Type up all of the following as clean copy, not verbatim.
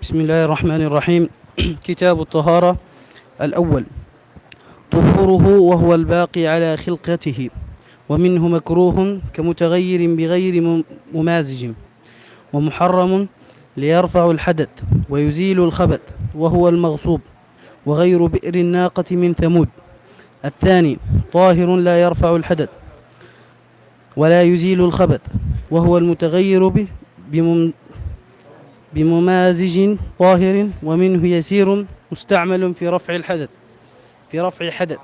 بسم الله الرحمن الرحيم. كتاب الطهارة. الأول طهوره وهو الباقي على خلقته، ومنه مكروه كمتغير بغير ممازج، ومحرم ليرفع الحدث ويزيل الخبث وهو المغصوب، وغير بئر الناقة من ثمود. الثاني طاهر لا يرفع الحدث ولا يزيل الخبث، وهو المتغير به بممازج طاهر، ومنه يسير مستعمل في رفع حدث.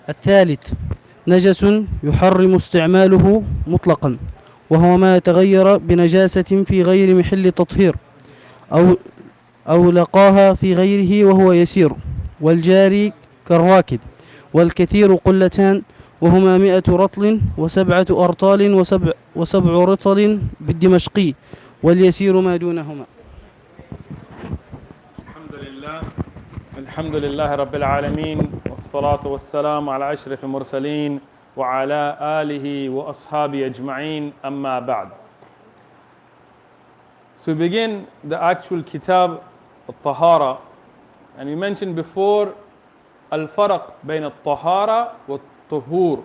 الثالث نجس يحرم استعماله مطلقا، وهو ما يتغير بنجاسة في غير محل تطهير أو لقاها في غيره وهو يسير، والجاري كالراكب، والكثير قلتان، وهما 100 رطل و7 أرطال وسبع رطل بالدمشقي، واليسير ما دونهما. الحمد لله رب العالمين، والصلاة والسلام على أشرف المرسلين وعلى آله وأصحابه أجمعين، أما بعد. So we begin the actual kitab al-Tahara, and we mentioned before al-farq بين الطهارة والطهور.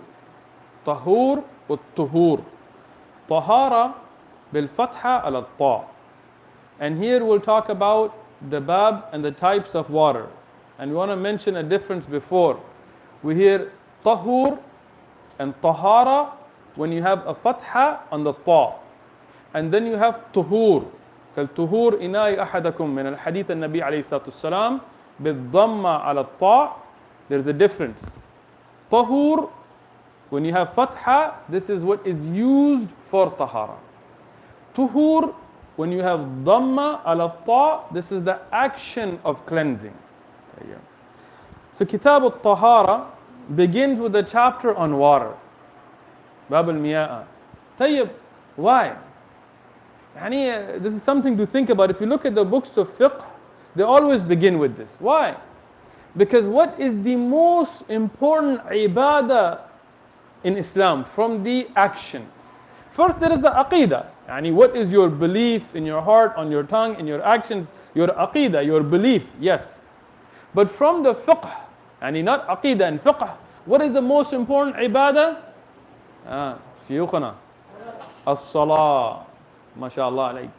طهور والطهور. طهارة بالفتحة على الطاء. And here we'll talk about the bab and the types of water. And we want to mention a difference before. We hear tahur and tahara when you have a fatha on the ta. And then you have tuhur. كالطهور إناء أحدكم من الحديث النبي عليه الصلاة والسلام بالضمة على الطاء. There's a difference. Tahur, when you have fatha, this is what is used for tahara. Tuhur, when you have dhamma ala ta, this is the action of cleansing. So Kitab al-Tahara begins with a chapter on water. Bab al-Miyaa. Tayyib, why? This is something to think about. If you look at the books of Fiqh, they always begin with this. Why? Because what is the most important ibadah in Islam from the actions? First there is the aqidah. What is your belief in your heart, on your tongue, in your actions, your aqidah, your belief, yes. But from the fiqh, not aqidah and fiqh, what is the most important ibadah? Shuyukhana. As-salah. MashaAllah alayk.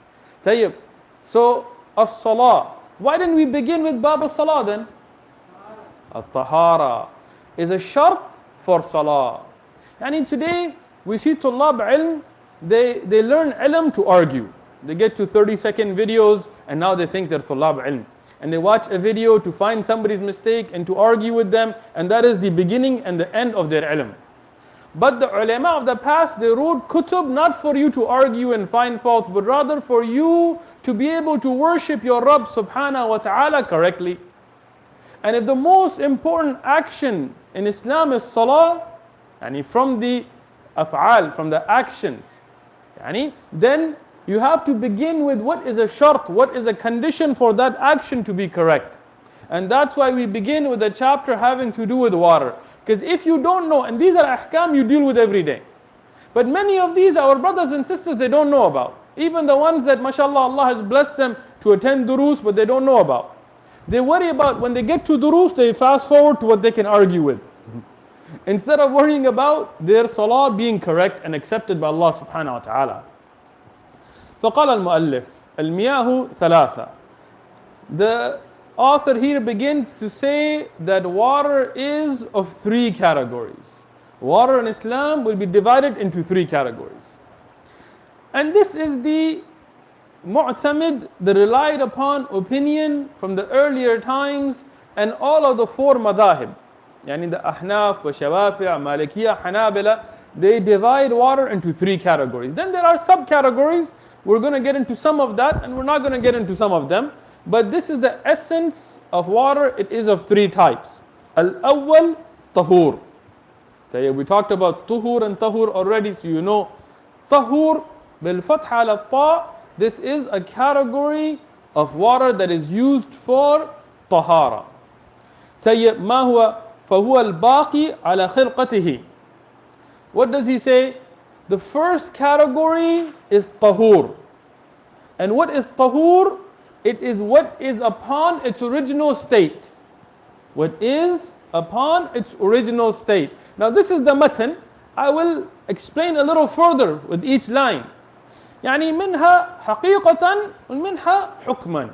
Tayyib. So, as-salah. Why didn't we begin with bab as-salah then? Al-tahara is a shart for salah. Today, we see tullab ilm, they learn ilm to argue. They get to 30-second videos and now they think they're tullab ilm. And they watch a video to find somebody's mistake and to argue with them, and that is the beginning and the end of their ilm. But the ulama of the past, they wrote kutub not for you to argue and find faults, but rather for you to be able to worship your Rabb subhanahu wa ta'ala correctly. And if the most important action in Islam is salah, from the af'al, from the actions, then you have to begin with what is a shart, what is a condition for that action to be correct. And that's why we begin with a chapter having to do with water. Because if you don't know, and these are ahkam you deal with every day. But many of these, our brothers and sisters, they don't know about. Even the ones that, mashallah, Allah has blessed them to attend durus, but they don't know about. They worry about when they get to durus, they fast forward to what they can argue with, instead of worrying about their salah being correct and accepted by Allah subhanahu wa ta'ala. فقال المؤلف المياه ثلاثة. The author here begins to say that water is of three categories. Water in Islam will be divided into three categories. And this is the mu'tamid, the relied upon opinion from the earlier times, and all of the four madhahib. The Ahnaf, Shawafi', Malikiyah, Hanabila, they divide water into three categories. Then there are subcategories. We're going to get into some of that, and we're not going to get into some of them. But this is the essence of water. It is of three types. Al-awwal, tahur. We talked about tuhur and tahur already, so you know. Tahur, bil-fatha ala-ta, this is a category of water that is used for tahara. ما هو فهو الباقي على خلقته. What does he say? The first category is tahur. And what is tahur? it is what is upon its original state. What is upon its original state. Now this is the matan. I will explain a little further with each line. يعني منها حقيقة ومنها حكما.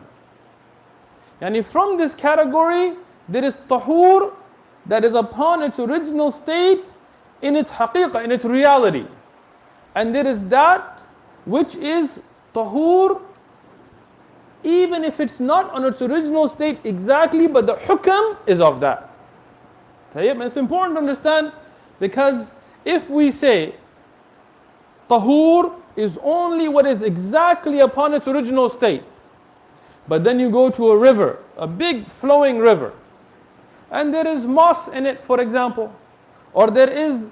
يعني from this category there is tahur that is upon its original state in its haqiqah, in its reality. And there is that which is tahur even if it's not on its original state exactly, but the hukam is of that. It's important to understand, because if we say tahur is only what is exactly upon its original state, but then you go to a river, a big flowing river, and there is moss in it, for example, or there is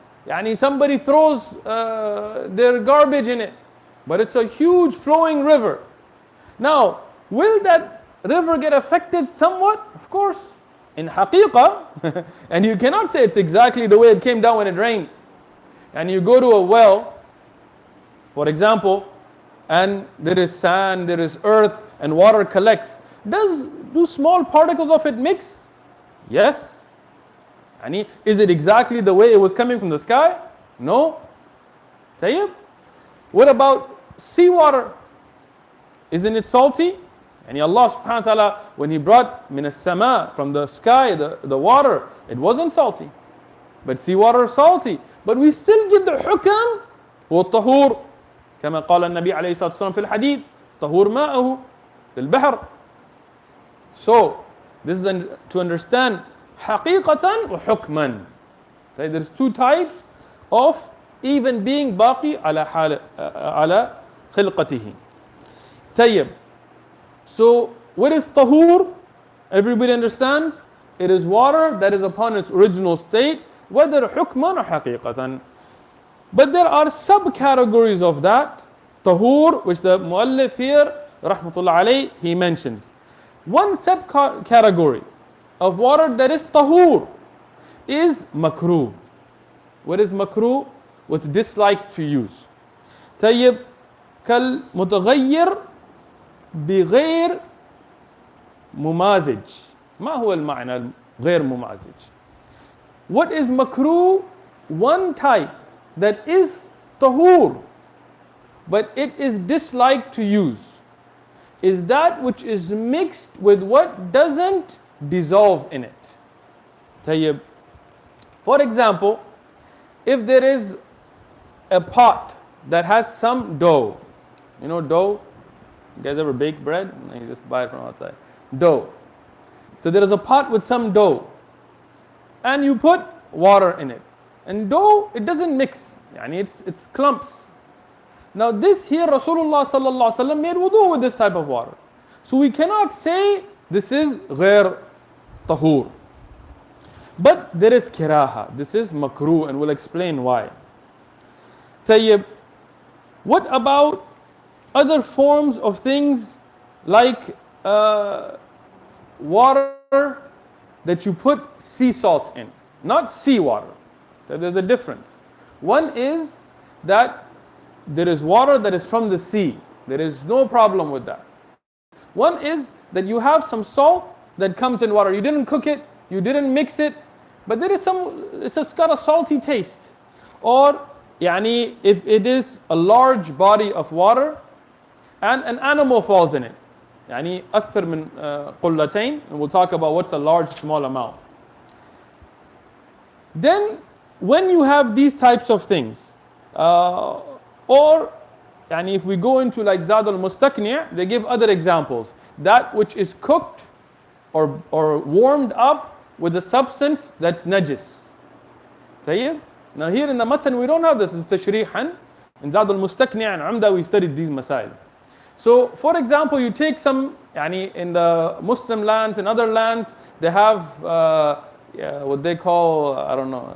somebody throws their garbage in it, but it's a huge flowing river. Now, will that river get affected somewhat? Of course, in haqiqah, and you cannot say it's exactly the way it came down when it rained. And you go to a well, for example, and there is sand, there is earth, and water collects. Do small particles of it mix? Yes. Is it exactly the way it was coming from the sky? No. Tayyib? What about seawater? Isn't it salty? And Allah subhanahu wa ta'ala, when He brought min as-sama, from the sky, the water, it wasn't salty. But seawater is salty. But we still give the hukam, هو الطهور كما قال النبي عليه الصلاة والسلام في الحديث طهور ماءه في البحر. So, this is to understand حقيقة وحكما. There's two types of even being باقي على خلقته. طيب. So, what is tahur? Everybody understands? It is water that is upon its original state, whether hukman or haqiqatan. But there are subcategories of that, tahur, which the muallif here, rahmatullah alayh, he mentions. One subcategory of water that is tahur is makruh. What is makruh? What's disliked to use. طيب كالمتغير بغير ممازج. ما هو المعنى غير ممازج? What is makruh? One type that is tahur, but it is disliked to use, is that which is mixed with what doesn't dissolve in it. طيب. For example, if there is a pot that has some dough, you know dough? You guys ever bake bread? You just buy it from outside. Dough. So there is a pot with some dough, and you put water in it. And dough, it doesn't mix. It's clumps. Now this here, Rasulullah sallallahu alaihi wasallam made wudu with this type of water. So we cannot say this is ghair tahur. But there is kiraha. This is makruh, and we'll explain why. Tayyib. What about other forms of things like water that you put sea salt in, not seawater? There's a difference. One is that there is water that is from the sea. There is no problem with that. One is that you have some salt that comes in water. You didn't cook it, you didn't mix it, but there is it's just got a salty taste. Or if it is a large body of water and an animal falls in it, أكثر من قلتين, and we'll talk about what's a large, small amount. Then when you have these types of things, or if we go into like Zad al-Mustaqni', they give other examples. That which is cooked or warmed up with a substance that's najis. طيب. Now here in the Matan we don't have this, it's tashrihan. In Zad al-Mustaqni' and Umda we studied these masail. So for example, you take some, in the Muslim lands and other lands, they have what they call, I don't know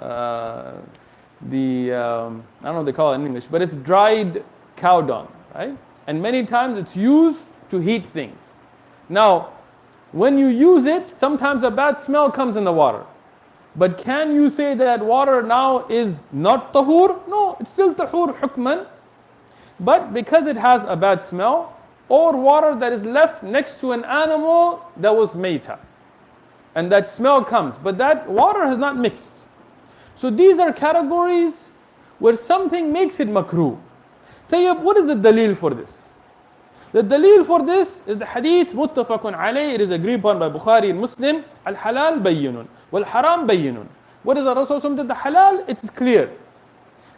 what they call it in English, but it's dried cow dung, right? And many times it's used to heat things. Now, when you use it, sometimes a bad smell comes in the water. But can you say that water now is not tahur? No, it's still tahur hukman. But because it has a bad smell, or water that is left next to an animal that was mayta, and that smell comes, but that water has not mixed. So these are categories where something makes it makruh. Tayyib, what is the dalil for this? The dalil for this is the hadith muttafaqun alayh. It is agreed upon by Bukhari and Muslim. Al-halal bayyinun, wal-haram bayyinun. What is the Rasul said? The halal, it's clear,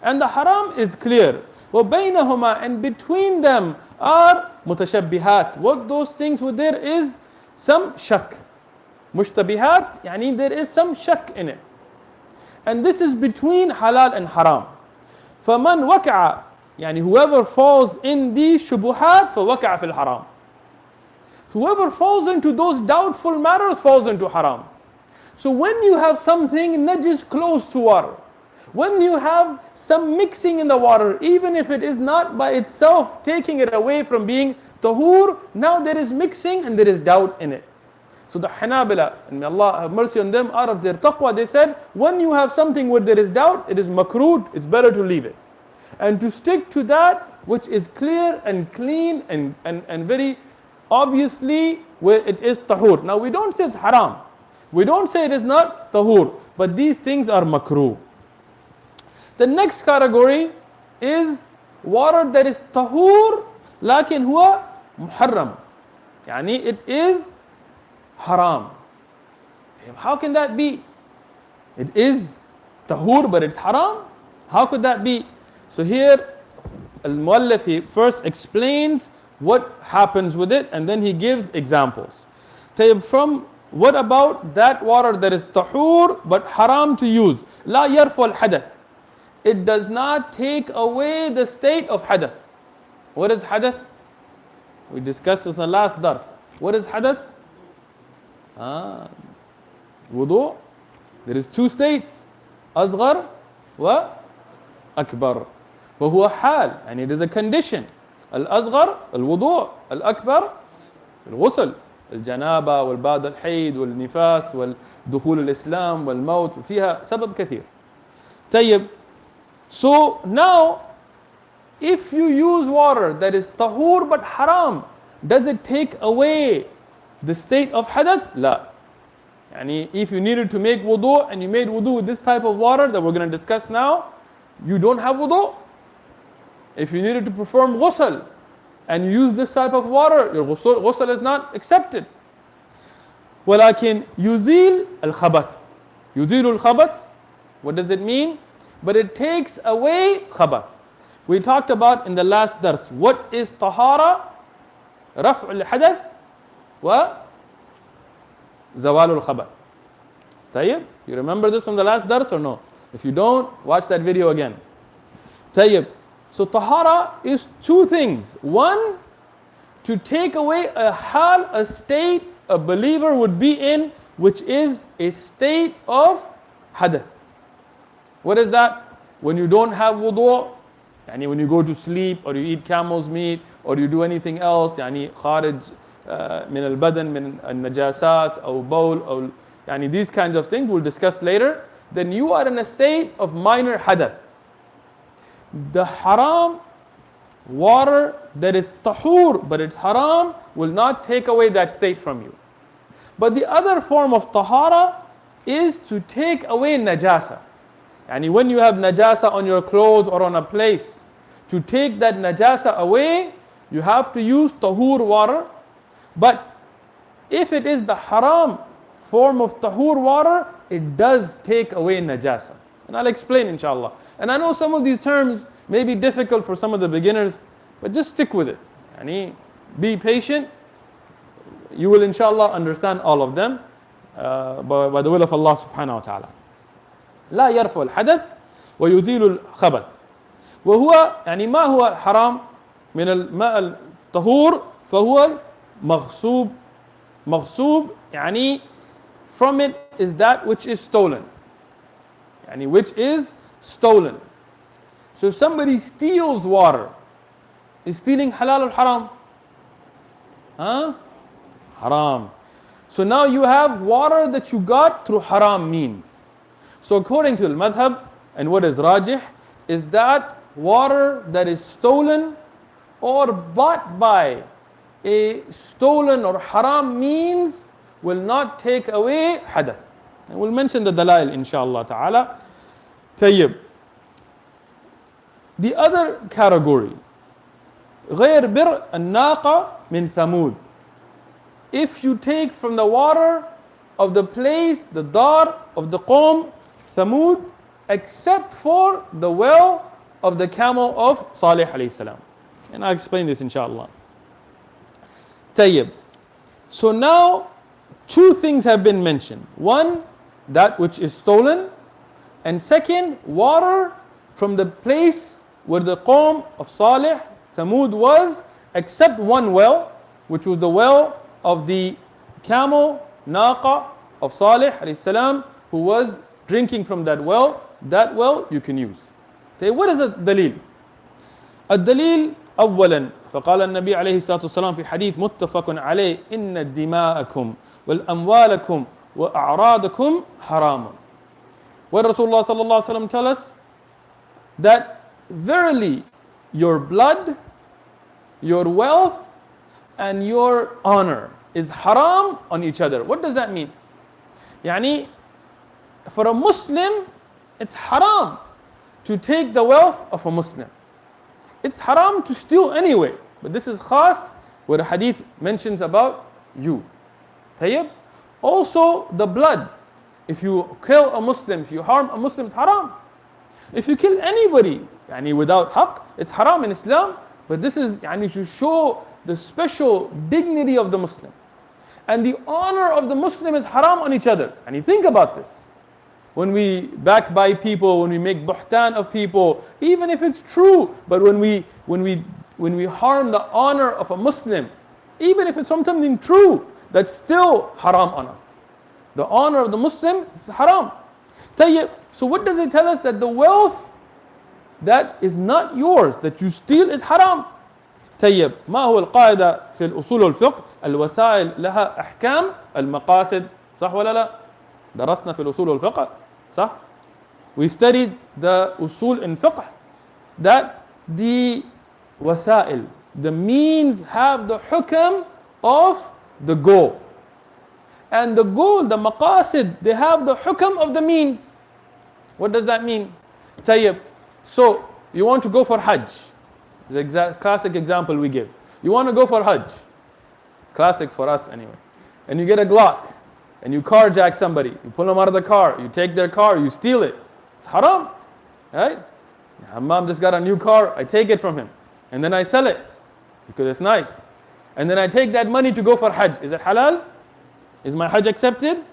and the haram is clear. وَبَيْنَهُمَا, and between them are mutashabbihat. What those things were, there is some shak. Mushtabihat, yani there is some shak in it. And this is between halal and haram. فَمَنْ وَكَعَ, yani whoever falls in the shubuhat, فَوَكَعَ فِي الْحَرَامِ. Whoever falls into those doubtful matters falls into haram. So when you have something najis close to water, when you have some mixing in the water, even if it is not by itself taking it away from being tahur, now there is mixing and there is doubt in it. So the Hanabila, and may Allah have mercy on them, out of their taqwa, they said, when you have something where there is doubt, it is makruh, it's better to leave it. And to stick to that which is clear and clean and very obviously where it is tahur. Now we don't say it's haram. We don't say it is not tahur, but these things are makruh. The next category is water that is tahur, lakin huwa muharram. Yani it is haram. How can that be? It is tahur, but it's haram? How could that be? So here, al-Muallif first explains what happens with it, and then he gives examples. From what about that water that is tahur, but haram to use? La yarfu al-hadath. It does not take away the state of hadath. What is hadath? We discussed this in the last dars. What is hadath? Wudhu. There is two states, asghar wa akbar. وهو حال, and it is a condition. Al-asghar, al-wudu', al-akbar, al-ghusl, al-janaba, wal-ba'd al-hayd, wal-nifas, wal-dukhul al-islam, wal-maut, فيها سبب كثير. طيب. So now, if you use water that is tahur but haram, does it take away the state of hadath? La. Yani if you needed to make wudu and you made wudu with this type of water that we're going to discuss now, you don't have wudu. If you needed to perform ghusl and you use this type of water, your ghusl is not accepted. ولكن يزيل الخبث. يزيل الخبث. What does it mean? But it takes away khabath. We talked about in the last dars, what is taharah, raf' al-hadath, wa zawal al-khabath. Tayyib? You remember this from the last dars or no? If you don't, watch that video again. Tayyib. So tahara is two things. One, to take away a hal, a state a believer would be in, which is a state of hadath. What is that? When you don't have wudu, yani when you go to sleep or you eat camel's meat or you do anything else, yani kharij min al-badan min al-najasat or bawl or yani these kinds of things we'll discuss later, then you are in a state of minor hadath. The haram water that is tahur but it's haram will not take away that state from you. But the other form of tahara is to take away najasa. And when you have najasa on your clothes or on a place, to take that najasa away, you have to use tahur water. But if it is the haram form of tahur water, it does take away najasa. And I'll explain inshallah. And I know some of these terms may be difficult for some of the beginners, but just stick with it. Yani be patient. You will inshallah understand all of them by the will of Allah subhanahu wa ta'ala. لا يرفع الحدث ويزيل الخبث وهو يعني ما هو حرام من الماء الطهور فهو مغصوب. مغصوب يعني from it is that which is stolen, يعني which is stolen. So if somebody steals water, is stealing halal or haram? Haram. So now you have water that you got through haram means. So according to the madhab, and what is rajih, is that water that is stolen or bought by a stolen or haram means will not take away hadath. And we'll mention the dalail inshallah ta'ala. Tayyib. The other category, غير بر الناقة من ثمود. If you take from the water of the place, the dar of the qawm, Thamud, except for the well of the camel of Salih alayhi salam. And I'll explain this inshallah. Tayyib. So now, two things have been mentioned. One, that which is stolen. And second, water from the place where the qawm of Salih, Thamud was, except one well, which was the well of the camel, Naqa of Salih alayhi salam, who was drinking from that well you can use. Okay, what is the dalil? الدليل أولا فقال النبي عليه الصلاة والسلام في حديث متفق عليه إن دماءكم والأموالكم وأعراضكم حرام. What did Rasulullah صلى الله عليه وسلم tell us? That verily your blood, your wealth, and your honor is haram on each other. What does that mean? Yani, for a Muslim, it's haram to take the wealth of a Muslim. It's haram to steal anyway. But this is khas, where the hadith mentions about you. Tayyib? Also, the blood. If you kill a Muslim, if you harm a Muslim, it's haram. If you kill anybody, yani without haqq, it's haram in Islam. But this is yani to show the special dignity of the Muslim. And the honor of the Muslim is haram on each other. And you think about this. When we backbite people, when we make buhtan of people, even if it's true, but when we harm the honor of a Muslim, even if it's something true, that's still haram on us. The honor of the Muslim is haram. So what does it tell us? That the wealth that is not yours, that you steal, is haram. طيب ما هو القاعدة في الأصول والفقه؟ الوسائل لها أحكام المقاصد. صح ولا لا؟ درسنا في الأصول والفقه. صح? We studied the usul in fiqh, that the wasail, the means, have the hukm of the goal. And the goal, the maqasid, they have the hukm of the means. What does that mean? طيب. So you want to go for Hajj. The exact classic example we give. You want to go for Hajj. Classic for us anyway. And you get a Glock. And you carjack somebody. You pull them out of the car. You take their car. You steal it. It's haram. Right? Hammam just got a new car. I take it from him. And then I sell it. Because it's nice. And then I take that money to go for Hajj. Is it halal? Is my Hajj accepted?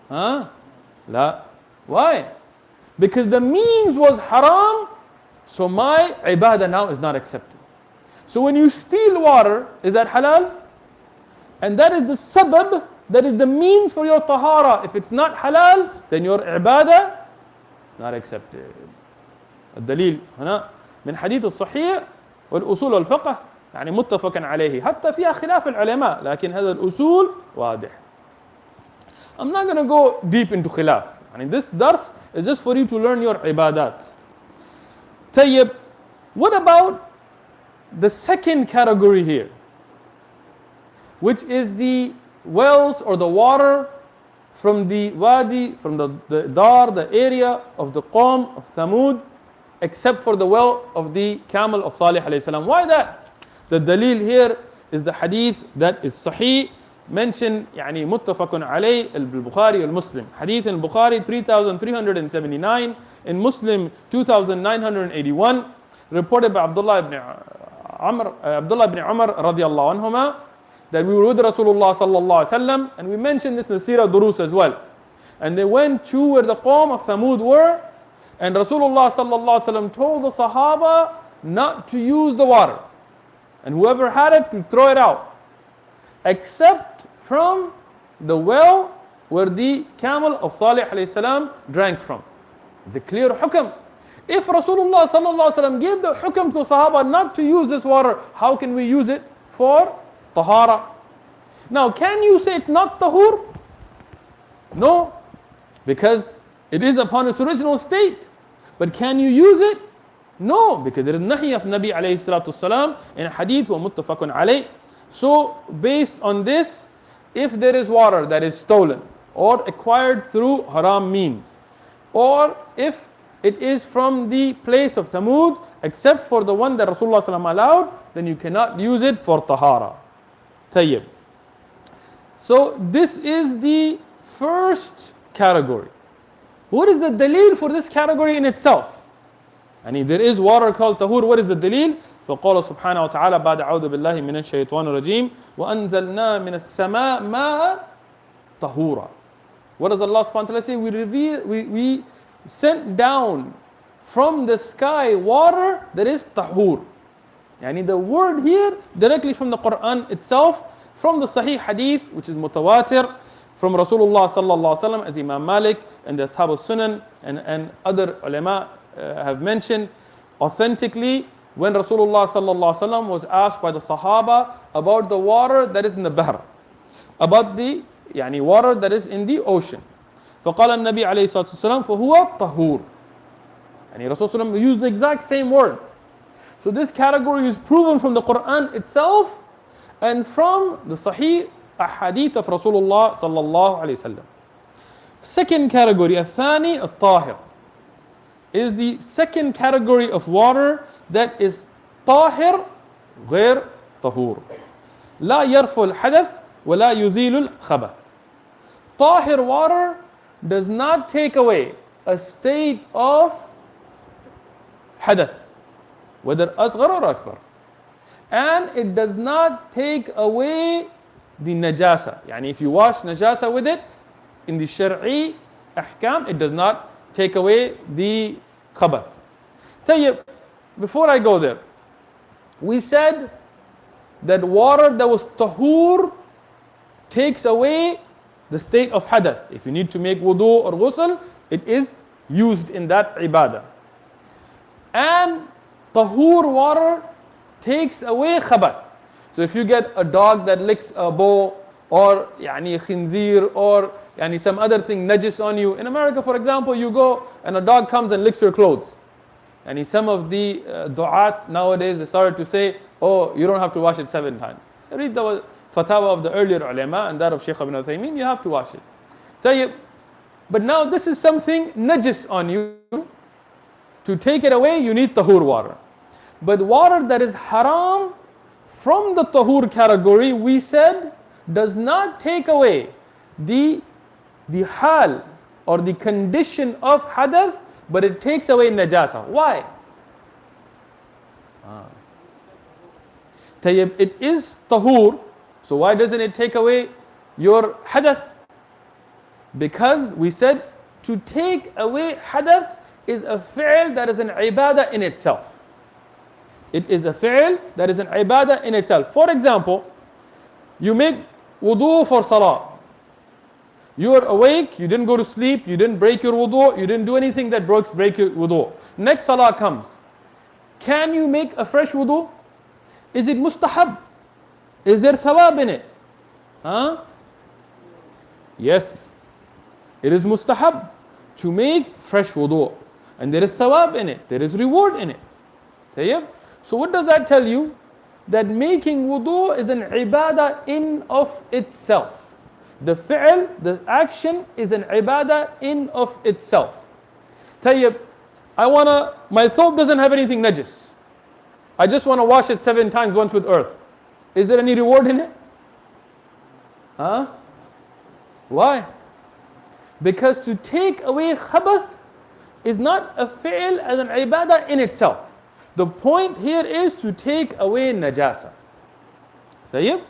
Huh? La. Why? Because the means was haram. So my ibadah now is not accepted. So when you steal water, is that halal? And that is the sabab, that is the means for your taharah. If it's not halal, then your ibadah not accepted. الدليل هنا من حديث الصحيح والأصول والفقه يعني متفق عليه حتى فيها خلاف العلماء لكن هذا الأصول واضح. I'm not going to go deep into khilaf. And this dars is just for you to learn your ibadat. Tayyib, what about the second category here, which is the wells or the water from the wadi, from the dar, the area of the qawm of Thamud, except for the well of the camel of Salih alayhi salam. Why that? The dalil here is the hadith that is sahih, mentioned يعني متفق عليه البخاري والمسلم. Hadith in Bukhari 3379, in Muslim 2981, reported by Abdullah ibn Umar radiyallahu anhuma, that we were with Rasulullah sallallahu alaihi wasallam, and we mentioned this in the Sirah Durus as well. And they went to where the Qawm of Thamud were, and Rasulullah sallallahu alaihi wasallam told the Sahaba not to use the water, and whoever had it to throw it out, except from the well where the camel of Salih alayhi salam drank from. The clear hukm. If Rasulullah sallallahu alaihi wasallam gave the hukm to Sahaba not to use this water, how can we use it for taharah? Now, can you say it's not tahur? No, because it is upon its original state. But can you use it? No, because there is nahi of Nabi alayhi salatu salam in a hadith wa muttafaqun alayh, So based on this, if there is water that is stolen or acquired through haram means, or if it is from the place of Thamud, except for the one that Rasulullah ﷺ allowed, then you cannot use it for taharah. Tayyib. So this is the first category. What is the dalil for this category in itself? And there is water called tahur. What is the dalil? فقال سبحانه وتعالى بعد أعوذ بالله من الشيطان الرجيم وأنزلنا من السماء ماء طهورا. What does Allah subhanahu wa ta'ala say? We sent down from the sky water that is tahur. Yani the word here directly from the Quran itself, from the Sahih Hadith, which is mutawatir, from Rasulullah sallallahu alaihi wasallam, as Imam Malik and the Ashab al-Sunan and other ulama have mentioned authentically, when Rasulullah sallallahu alaihi wasallam was asked by the Sahaba about the water that is in the Bahr, about the water that is in the ocean. فقال النبي عليه الصلاة والسلام فهو طهور. Rasulullah used the exact same word. So this category is proven from the Quran itself and from the Sahih Ahadith of Rasulullah sallallahu alayhi wasallam. Second category, الثاني الطاهر, is the second category of water that is طاهر غير طهور. لا يرفع الحدث ولا يزيل الخبث. طاهر water does not take away a state of hadath, whether asghar or akbar. And it does not take away the najasa. If you wash najasa with it, in the Shar'i ahkam, it does not take away the khabath. Tayyib, before I go there, we said that water that was tahur takes away the state of hadath. If you need to make wudu or ghusl, it is used in that ibadah. And tahur water takes away khabath. So if you get a dog that licks a bowl, or khinzir, or some other thing najis on you. In America, for example, you go and a dog comes and licks your clothes. And some of the du'at nowadays, they started to say, oh, you don't have to wash it 7 times. Read the fatwa of the earlier ulama and that of Shaykh ibn Uthaymeen, you have to wash it. Tayyib. But now this is something najis on you. To take it away, you need tahur water. But water that is haram from the tahur category, we said, does not take away the hal or the condition of hadath, but it takes away najasa. Why? Tayyib, it is tahur, so why doesn't it take away your hadath? Because we said to take away hadath is a fi'l that is an ibadah in itself. It is a fi'l that is an ibadah in itself. For example, you make wudu for salah. You are awake, you didn't go to sleep, you didn't break your wudu, you didn't do anything that break your wudu. Next salah comes. Can you make a fresh wudu? Is it mustahab? Is there thawab in it? Yes. It is mustahab to make fresh wudu. And there is thawab in it. There is reward in it. Tayyib? So what does that tell you? That making wudu is an ibadah in of itself. The fi'l, the action is an ibadah in of itself. Tayyib, my thawb doesn't have anything najis. I just want to wash it 7 times, once with earth. Is there any reward in it? Why? Because to take away khabath is not a fi'l as an ibadah in itself. The point here is to take away najasa. Tayyib?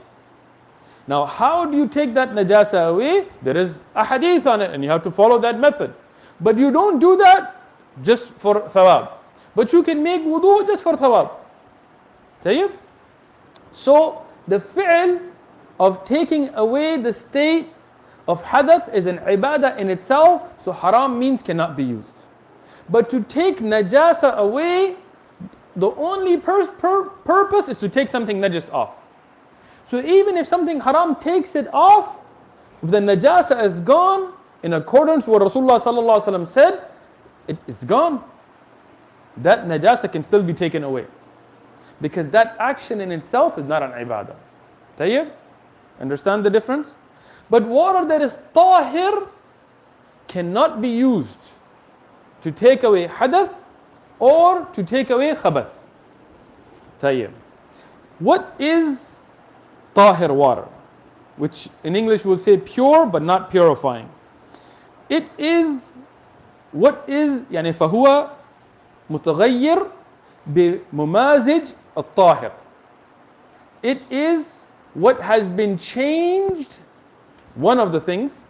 Now, how do you take that najasa away? There is a hadith on it and you have to follow that method. But you don't do that just for thawab. But you can make wudu just for thawab. Tayyib? So, the fi'l of taking away the state of hadath is an ibadah in itself, so haram means cannot be used. But to take najasa away, the only purpose is to take something najis off. So even if something haram takes it off, if the najasa is gone, in accordance with what Rasulullah sallallahu alaihi wasallam said, it is gone. That najasa can still be taken away. Because that action in itself is not an ibadah. Tayyib? Understand the difference? But water that is tahir cannot be used to take away hadath or to take away khabath. Tayyib. What is tahir water? Which in English we'll say pure but not purifying. It is what is يعني فهو متغير بممازج الطاهر. It is what has been changed, one of the things,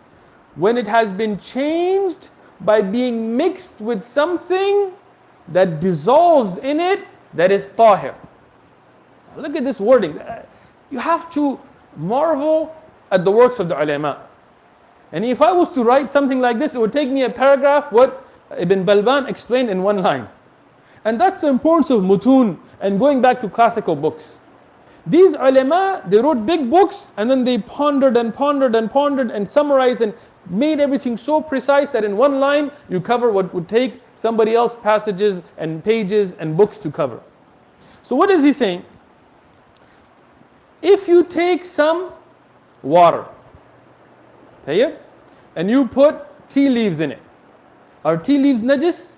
when it has been changed by being mixed with something that dissolves in it that is tahir. Look at this wording. You have to marvel at the works of the ulama. And if I was to write something like this, it would take me a paragraph what Ibn Balban explained in one line. And that's the importance of mutun and going back to classical books. These ulama, they wrote big books and then they pondered and pondered and pondered and summarized and made everything so precise that in one line you cover what would take somebody else passages and pages and books to cover. So what is he saying? If you take some water, and you put tea leaves in it, are tea leaves najis?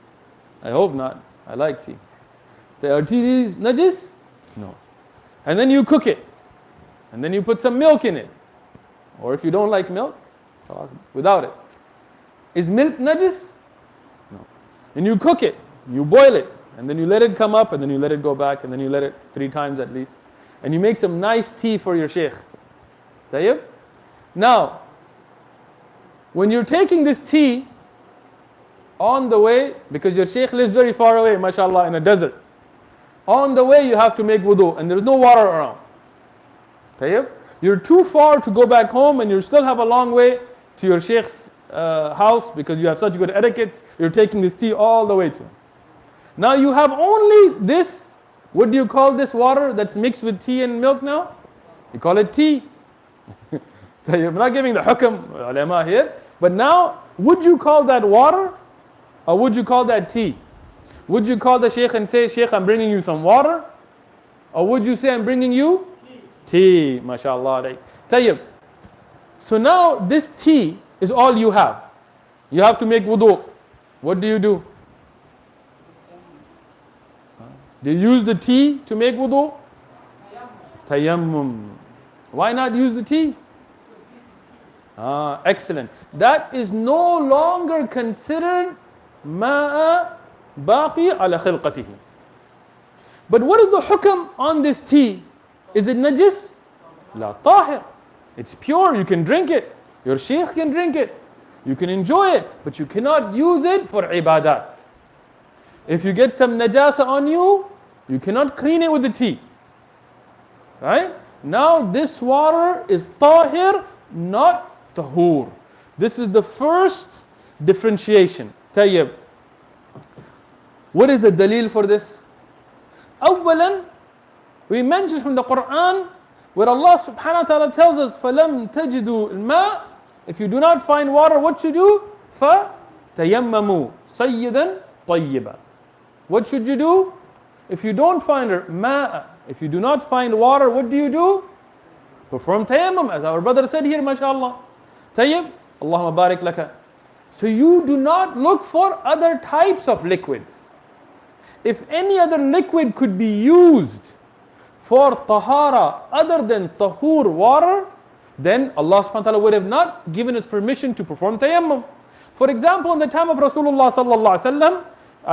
I hope not. I like tea. Are tea leaves najis? No. And then you cook it, and then you put some milk in it, or if you don't like milk, without it. Is milk najis? No. And you cook it, you boil it, and then you let it come up, and then you let it go back, and then you let it 3 times at least, and you make some nice tea for your sheikh. Tayyib? Now, when you're taking this tea on the way, because your sheikh lives very far away, mashallah, in a desert, on the way you have to make wudu and there's no water around. Tayyib? You're too far to go back home and you still have a long way to your sheikh's house because you have such good etiquettes. You're taking this tea all the way to him. Now you have only this, what do you call this water that's mixed with tea and milk now? You call it tea. I'm not giving the hukam ulama here, but now would you call that water or would you call that tea? Would you call the sheikh and say, Sheikh, I'm bringing you some water? Or would you say, I'm bringing you tea? MashaAllah. Tayyib. So now this tea is all you have. You have to make wudu. What do? Do you use the tea to make wudu? Tayammum. Why not use the tea? Excellent. That is no longer considered ma'a baqi ala khilqatihi. But what is the hukam on this tea? Is it najis? La tahir. It's pure, you can drink it. Your sheikh can drink it. You can enjoy it, but you cannot use it for ibadat. If you get some najasa on you, you cannot clean it with the tea. Right? Now this water is tahir, not tahur. This is the first differentiation. Tayyib. What is the dalil for this? Awwalan, we mentioned from the Quran where Allah subhanahu wa ta'ala tells us فَلَمْ تَجِدُوا الْمَاء. If you do not find water, what should you do? فَتَيَمَّمُوا سَيِّدًا طَيِّبًا. What should you do? If you don't find ma'a, if you do not find water, what do? Perform tayammum, as our brother said here, mashallah. Tayyib, Allahumma barik laka. So you do not look for other types of liquids. If any other liquid could be used for tahara other than tahur water, then Allah subhanahu wa ta'ala would have not given us permission to perform tayammum. For example, in the time of Rasulullah sallallahu alaihi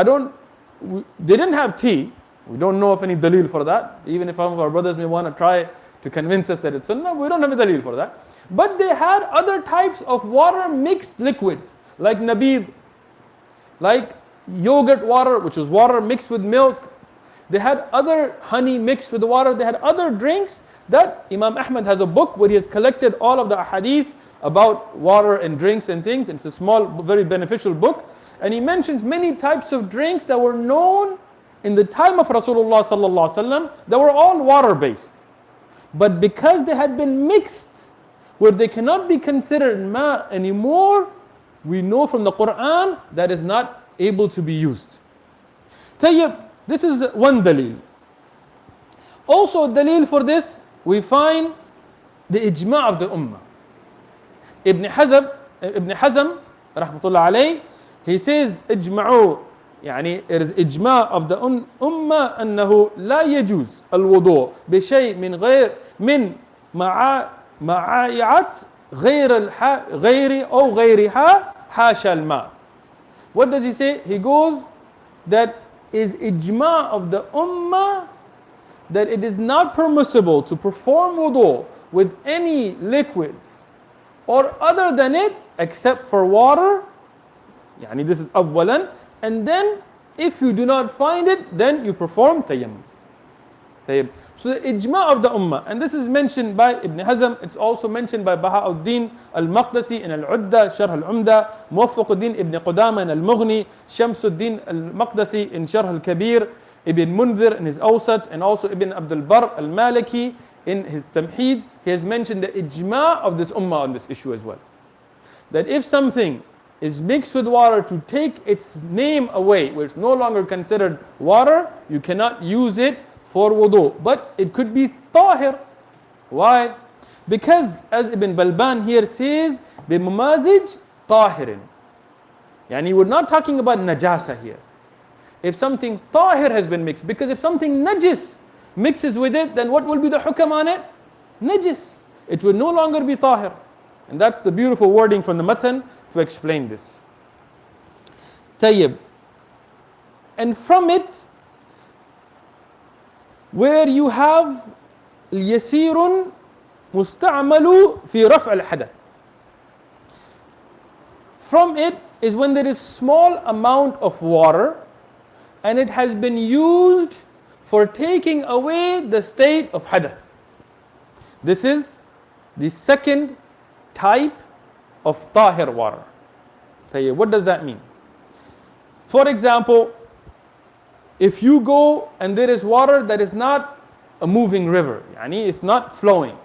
wasallam, they didn't have tea. We don't know of any dalil for that. Even if some of our brothers may want to try to convince us that it's sunnah, we don't have a dalil for that. But they had other types of water mixed liquids, like nabid, like yogurt water, which was water mixed with milk. They had other honey mixed with the water. They had other drinks that Imam Ahmad has a book where he has collected all of the ahadith about water and drinks and things. It's a small, very beneficial book. And he mentions many types of drinks that were known in the time of Rasulullah sallallahu alaihi wasallam that were all water based. But because they had been mixed, where they cannot be considered ma anymore, we know from the Quran that is not able to be used. Tayyib, this is one dalil. Also dalil for this, we find the ijma' of the ummah. Ibn Hazm rahmatullah alayh, he says ijma'u, يعني it is ijma' of the ummah أنه لا يجوز الوضوء بشيء من معايعة غير أو غيرها حاشا الماء. What does he say? He goes that is ijma' of the ummah that it is not permissible to perform wudu with any liquids or other than it except for water. Yani this is awwalan. And then if you do not find it, then you perform tayammum. So the ijma' of the ummah, and this is mentioned by Ibn Hazm, it's also mentioned by Baha'uddin al-Maqdisi in al-Udda, Sharh al-Umda, Muwaffaquddin ibn Qudama in al-Mughni, Shamsuddin al-Maqdisi in Sharh al-Kabir, Ibn Mundhir in his Awsat, and also Ibn Abdul Barr al-Maliki in his Tamheed. He has mentioned the ijma' of this ummah on this issue as well. That if something is mixed with water to take its name away, where it's no longer considered water, you cannot use it for wudu. But it could be tahir. Why? Because as Ibn Balban here says, بِمُمَازِجْ طَاهِرٍ. Yani we're not talking about najasa here. If something tahir has been mixed, because if something najis mixes with it, then what will be the hukam on it? Najis. It will no longer be tahir. And that's the beautiful wording from the matan to explain this. Tayyib. And from it, where you have اليسير مستعمل في رفع الحدث. From it is when there is small amount of water and it has been used for taking away the state of hadath. This is the second type of tahir water. What does that mean? For example, if you go and there is water that is not a moving river, yani it's not flowing,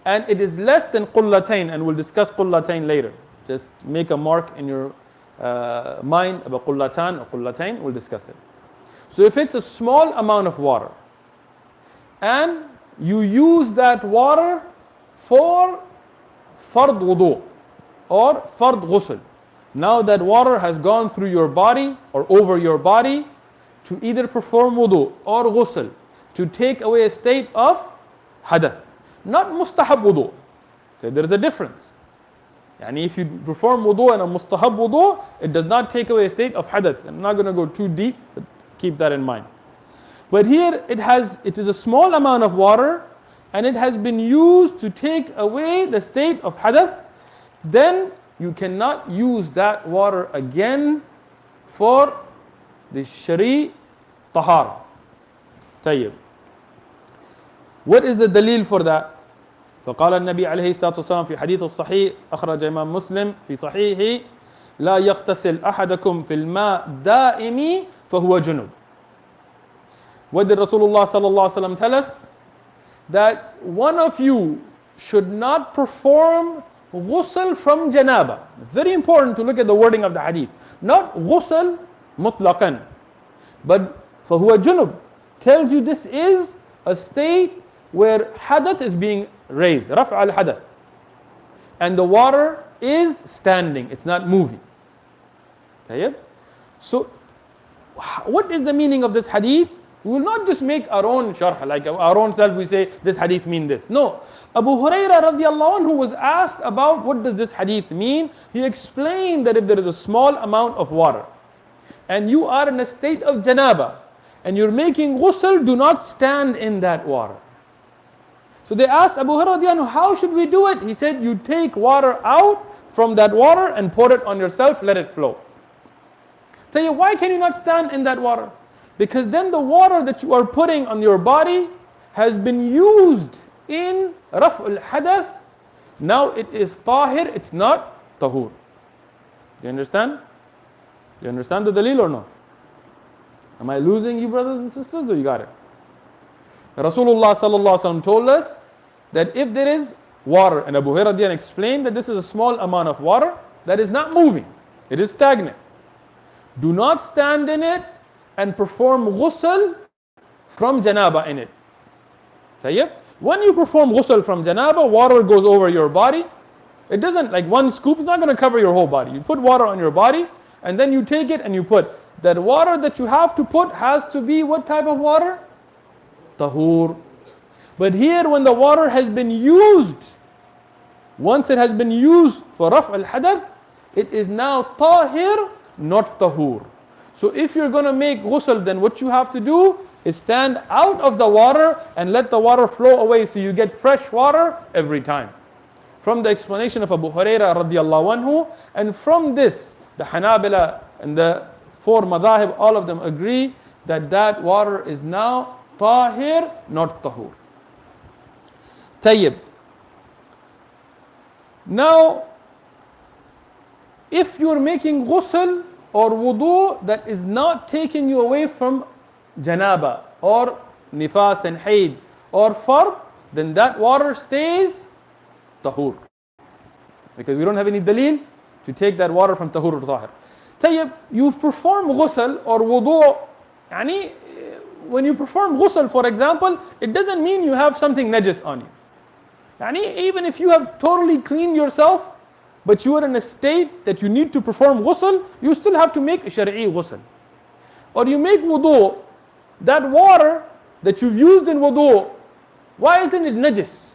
and it is less than qullatayn, and we'll discuss qullatayn later. Just make a mark in your mind about qullatan or qullatayn, we'll discuss it. So if it's a small amount of water and you use that water for fard wudu or fard ghusl, now that water has gone through your body or over your body to either perform wudu or ghusl, to take away a state of hadath, not mustahab wudu. So there is a difference. Yani if you perform wudu and a mustahab wudu, it does not take away a state of hadath. I'm not going to go too deep, but keep that in mind. But here it is a small amount of water and it has been used to take away the state of hadath, then you cannot use that water again for the shari taharah. Tayyib. What is the dalil for that? فقال النبي عليه الصلاة والسلام في حديث الصحيح أخرج إمام مسلم في صحيحه لا يغتسل أحدكم في الماء دائم فهو جنب. What did Rasulullah صلى الله عليه وسلم tell us? That one of you should not perform ghusl from janaba. Very important to look at the wording of the hadith. Not ghusl mutlaqan, but فهو جنب tells you this is a state where hadath is being raised, raf' al-hadath, and the water is standing, it's not moving. So what is the meaning of this hadith? We will not just make our own sharh, like our own self we say this hadith mean this. No. Abu Hurairah radiallahu anhu was asked about what does this hadith mean. He explained that if there is a small amount of water and you are in a state of janaba and you're making ghusl, do not stand in that water. So they asked Abu Hurairah, how should we do it? He said, you take water out from that water and pour it on yourself, let it flow. Tell you, why can you not stand in that water? Because then the water that you are putting on your body has been used in raf' al-hadath. Now it is tahir, it's not tahur. You understand? You understand the dalil or not? Am I losing you, brothers and sisters, or you got it? Rasulullah sallallahu alaihi wasallam told us that if there is water, and Abu Hurairah explained that this is a small amount of water that is not moving, it is stagnant. Do not stand in it and perform ghusl from janaba in it. Tayyib? When you perform ghusl from janaba, water goes over your body. It doesn't, like one scoop is not going to cover your whole body. You put water on your body and then you take it and you put. That water that you have to put has to be what type of water? Tahur. But here when the water has been used, once it has been used for raf' al-hadath, it is now tahir, not tahur. So if you're going to make ghusl, then what you have to do is stand out of the water and let the water flow away so you get fresh water every time. From the explanation of Abu Hurairah radiallahu anhu, and from this, the Hanabila and the four madhahib, all of them agree that that water is now tahir, not tahur. Tayyib. Now, if you're making ghusl or wudu that is not taking you away from janaba or nifas and haid or fard, then that water stays tahur. Because we don't have any daleel to take that water from tahur to tahir. Tayyib, you've performed ghusl or wudu. Yani, when you perform ghusl, for example, it doesn't mean you have something najis on you. Yani, even if you have totally cleaned yourself, but you are in a state that you need to perform ghusl, you still have to make a shari'i ghusl. Or you make wudu, that water that you've used in wudu, why isn't it najis?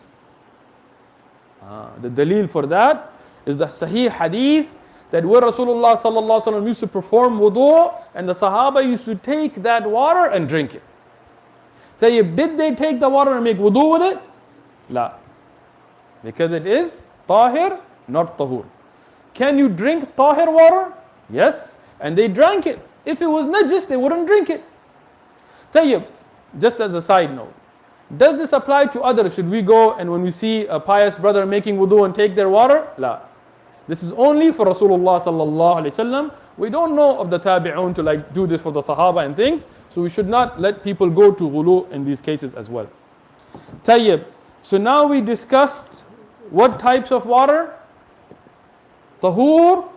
The daleel for that is the sahih hadith that where Rasulullah sallallahu alaihi wasallam used to perform wudu and the Sahaba used to take that water and drink it. Tayyib, did they take the water and make wudu with it? La. Because it is tahir, not tahur. Can you drink tahir water? Yes. And they drank it. If it was najis, they wouldn't drink it. Tayyib, just as a side note, does this apply to others? Should we go and when we see a pious brother making wudu and take their water? La. This is only for Rasulullah sallallahu alaihi wasallam. We don't know of the tabi'un to like do this for the Sahaba and things, so we should not let people go to ghulu in these cases as well. Tayyib. So now we discussed what types of water? Tahur,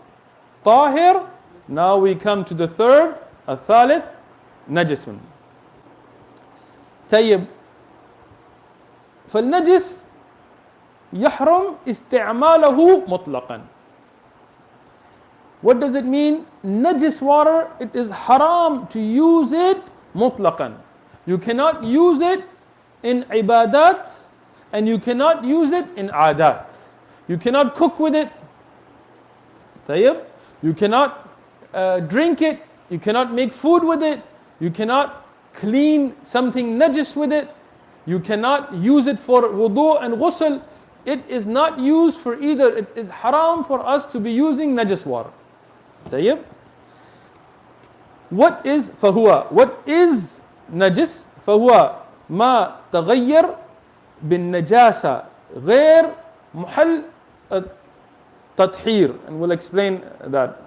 tahir. Now we come to the third, al-thalith, najisun. Tayyib. فالنجس يحرم استعماله مطلقا. What does it mean? Najis water, it is haram to use it mutlaqan. You cannot use it in ibadat and you cannot use it in adat. You cannot cook with it. Tayyib. You cannot drink it. You cannot make food with it. You cannot clean something najis with it. You cannot use it for wudu and ghusl. It is not used for either. It is haram for us to be using najis water. Tayyib. What is fahuwa? What is najis? فهو ما تغير بالنجاسة غير محل التطهير, and we'll explain that.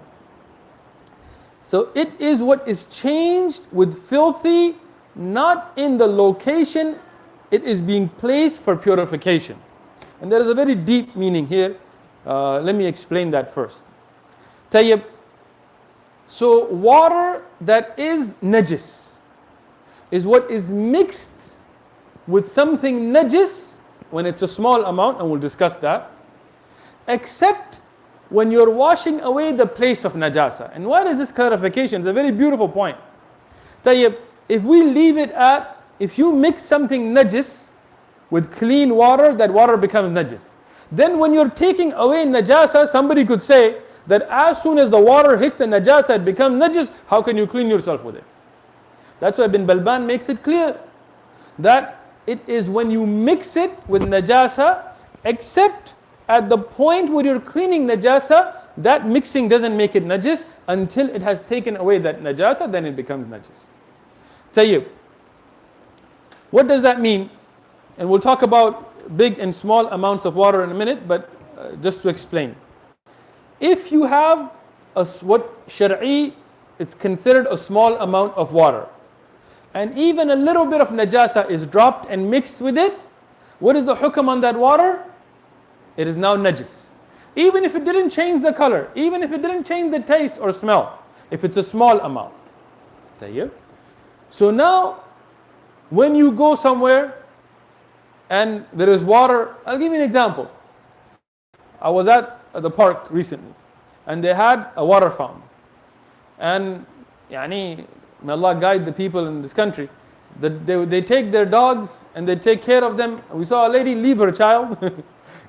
So it is what is changed with filthy, not in the location it is being placed for purification. And there is a very deep meaning here. Let me explain that first. Tayyib. So water that is najis is what is mixed with something najis when it's a small amount, and we'll discuss that, except when you're washing away the place of najasa. And why is this clarification? It's a very beautiful point. Tayyib, if we leave it at, if you mix something najis with clean water, that water becomes najis. Then when you're taking away najasa, somebody could say that as soon as the water hits the najasa, it becomes najis. How can you clean yourself with it? That's why Ibn Balban makes it clear that it is when you mix it with najasa, except at the point where you're cleaning najasa, that mixing doesn't make it najis until it has taken away that najasa, then it becomes najis. Tayyib. What does that mean? And we'll talk about big and small amounts of water in a minute, but just to explain. If you have what Shar'i is considered a small amount of water, and even a little bit of najasa is dropped and mixed with it, what is the hukam on that water? It is now najis. Even if it didn't change the color, even if it didn't change the taste or smell, if it's a small amount. Tayyib. So now, when you go somewhere and there is water. I'll give you an example. I was at the park recently, and they had a water fountain. And may Allah guide the people in this country. They take their dogs and they take care of them. We saw a lady leave her child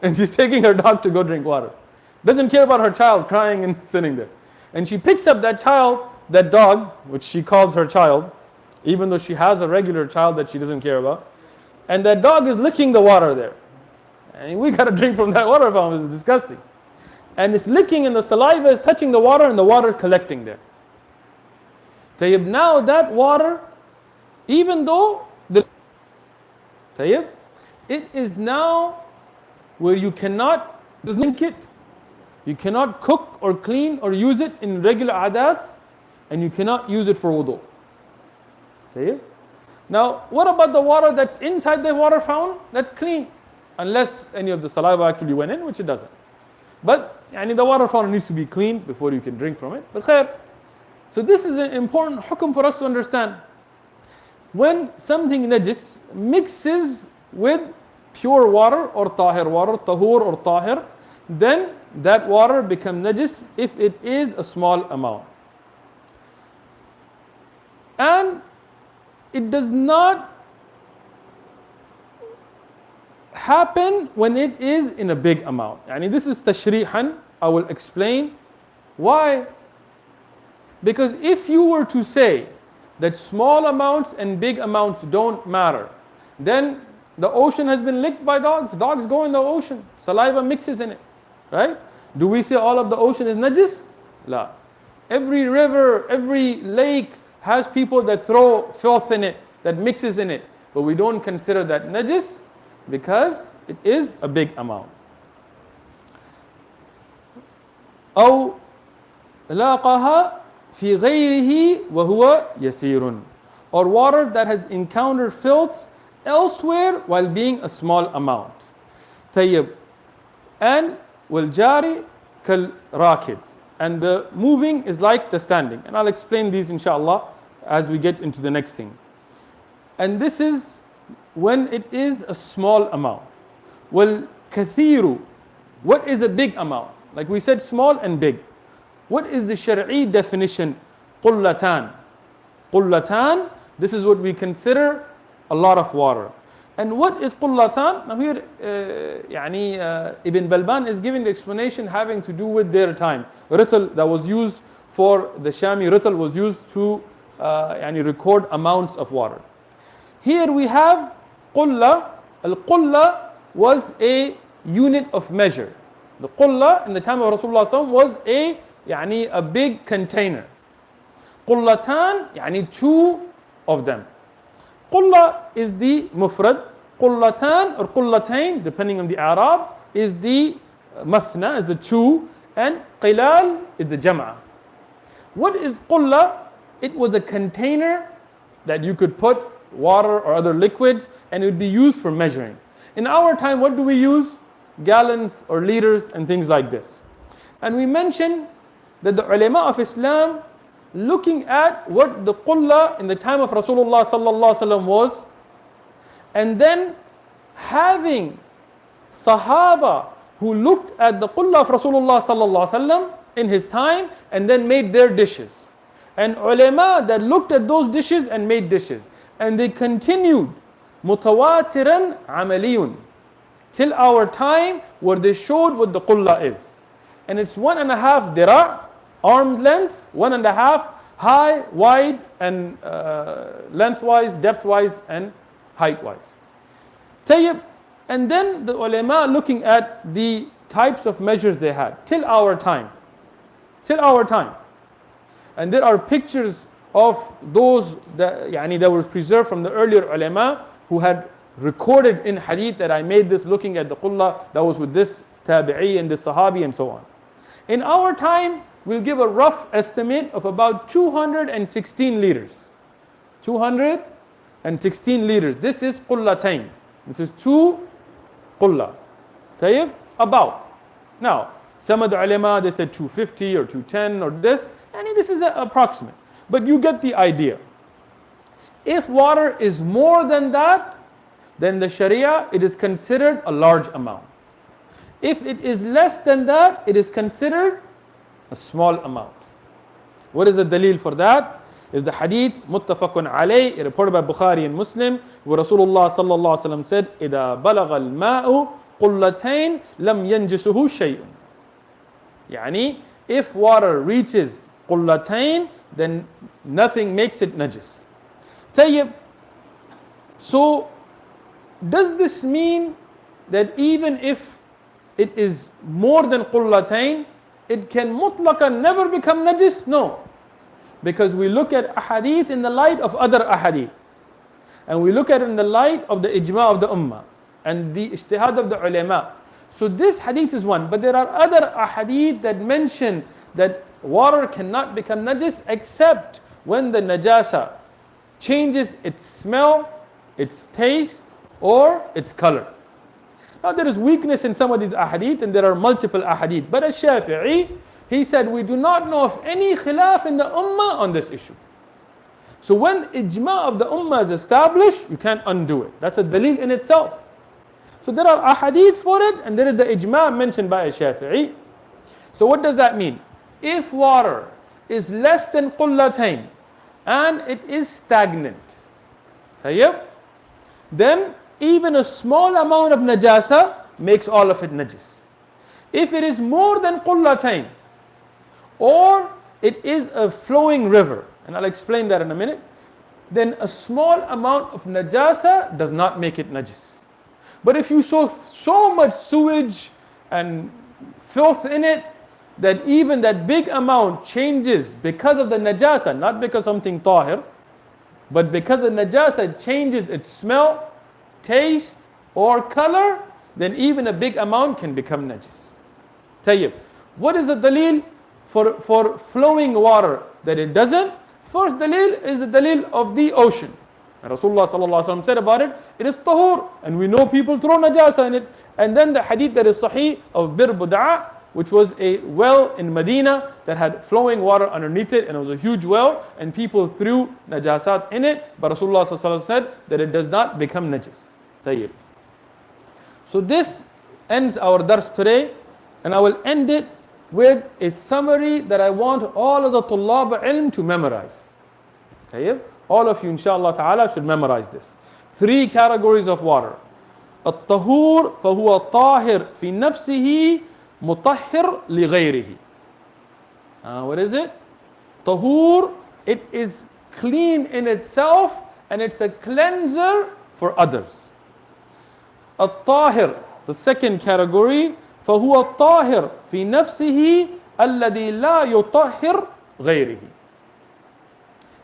and she's taking her dog to go drink water. Doesn't care about her child crying and sitting there. And she picks up that child, that dog, which she calls her child, even though she has a regular child that she doesn't care about. And that dog is licking the water there. And we got to drink from that water fountain. It's disgusting. And it's licking and the saliva is touching the water and the water collecting there. Tayyib, now that water, even though Tayyib, it is now where you cannot drink it, you cannot cook or clean or use it in regular adats, and you cannot use it for wudu. Tayyib. Now, what about the water that's inside the water fountain? That's clean, unless any of the saliva actually went in, which it doesn't. But the water fountain needs to be clean before you can drink from it. But khair. So this is an important hukum for us to understand. When something najis mixes with pure water or tahir water, tahur or tahir, then that water becomes najis if it is a small amount. And it does not happen when it is in a big amount. This is tashrihan. I will explain why. Because if you were to say that small amounts and big amounts don't matter, then the ocean has been licked by dogs. Dogs go in the ocean. Saliva mixes in it. Right? Do we say all of the ocean is najis? La. Every river, every lake has people that throw filth in it, that mixes in it. But we don't consider that najis because it is a big amount. أو لاقها في غيره وهو يسير, or water that has encountered filth elsewhere while being a small amount. طيب. And والجاري كالراكد, and the moving is like the standing. And I'll explain these inshallah as we get into the next thing. And this is when it is a small amount. والكثير, what is a big amount? Like we said, small and big. What is the Shar'i definition? قلتان. قلتان, this is what we consider a lot of water. And what is قلتان? Now here, Ibn Balban is giving the explanation having to do with their time. Ritl that was used for the Shami ritl was used to record amounts of water. Here we have قلة. Al-Qulla was a unit of measure. The Qulla in the time of Rasulullah was a big container. Qullatan, two of them. Qulla is the mufrad. Qullatan or qullatain, depending on the Arab, is the mathna, is the two, and qilal is the jam'a. What is qulla? It was a container that you could put water or other liquids, and it would be used for measuring. In our time, what do we use? Gallons or liters and things like this. And we mentioned that the ulama of Islam, looking at what the qulla in the time of Rasulullah sallallahu alaihi wasallam was, and then having Sahaba who looked at the qulla of Rasulullah sallallahu alaihi wasallam in his time and then made their dishes, and ulama that looked at those dishes and made dishes, and they continued mutawatiran amaliyun till our time, where they showed what the qulla is. And it's 1.5 dira', arm length, 1.5 high, wide, and lengthwise, depthwise, and heightwise. Tayyib. And then the ulama looking at the types of measures they had till our time. Till our time. And there are pictures of those that were preserved from the earlier ulama who had recorded in hadith that I made this looking at the qulla that was with this tabi'i and this sahabi and so on. In our time, we'll give a rough estimate of about 216 liters. 216 liters. This is qullatain. This is 2 qulla. Tayyib? About. Now, some of the ulama, they said 250 or 210 or this. And this is approximate. But you get the idea. If water is more than that, then the Sharia, it is considered a large amount. If it is less than that, it is considered a small amount. What is the dalil for that? Is the hadith muttafaqun alayh, reported by Bukhari and Muslim, where Rasulullah sallallahu alaihi wasallam said, إِذَا بَلَغَ الْمَاءُ قُلَّتَيْن لَمْ يَنْجِسُهُ شَيْءٌ. Yani, if water reaches qullatayn, then nothing makes it najis. Tayyib. So, does this mean that even if it is more than qullatayn, it can mutlaqan never become najis? No. Because we look at ahadith in the light of other ahadith. And we look at it in the light of the ijma' of the ummah and the ijtihad of the ulama. So this hadith is one, but there are other ahadith that mention that water cannot become najis except when the najasa changes its smell, its taste, or its color. Now there is weakness in some of these ahadith, and there are multiple ahadith. But al-Shafi'i, he said, we do not know of any khilaf in the ummah on this issue. So when ijma' of the ummah is established, you can't undo it. That's a dalil in itself. So there are ahadith for it, and there is the ijma' mentioned by al-Shafi'i. So what does that mean? If water is less than qullatayn and it is stagnant, then even a small amount of najasa makes all of it najis. If it is more than qullatayn, or it is a flowing river, and I'll explain that in a minute, then a small amount of najasa does not make it najis. But if you saw so much sewage and filth in it, that even that big amount changes because of the najasa, not because something tahir, but because the najasa changes its smell, taste, or color, then even a big amount can become najis. Tayyib. What is the dalil for flowing water that it doesn't? First dalil is the dalil of the ocean. And Rasulullah sallallahu alaihi wasallam said about it, it is tahur, and we know people throw najasa in it. And then the hadith that is sahih of Bir Buda'a, which was a well in Medina that had flowing water underneath it, and it was a huge well, and people threw najasat in it, but Rasulullah sallallahu alaihi wasallam said that it does not become najis. Tayyib. So this ends our dars today, and I will end it with a summary that I want all of the tullab ilm to memorize. Tayyib. All of you inshallah ta'ala should memorize this. 3 categories of water. الطهور فهو طاهر في نفسه مطهر لغيره. What is it? Tahur, it is clean in itself and it's a cleanser for others. الطاهر, the second category, فهو الطاهر في نفسه الذي لا يطهر غيره.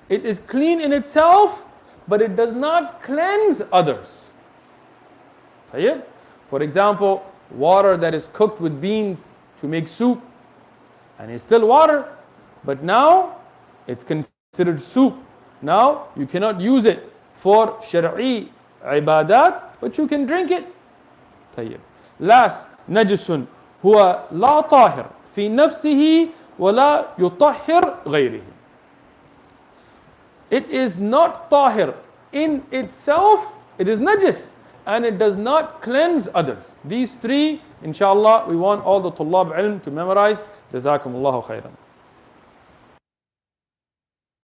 It is clean in itself, but it does not cleanse others. For example, water that is cooked with beans to make soup, and it's still water, but now it's considered soup. Now you cannot use it for shar'i ibadat, but you can drink it. Last, najisun huwa la tahir fi nafsihi wa la yutahhir ghayrihi. It is not tahir in itself, it is najis, and it does not cleanse others. These 3, inshallah, we want all the tullab ilm to memorize. Jazakumullahu khairan.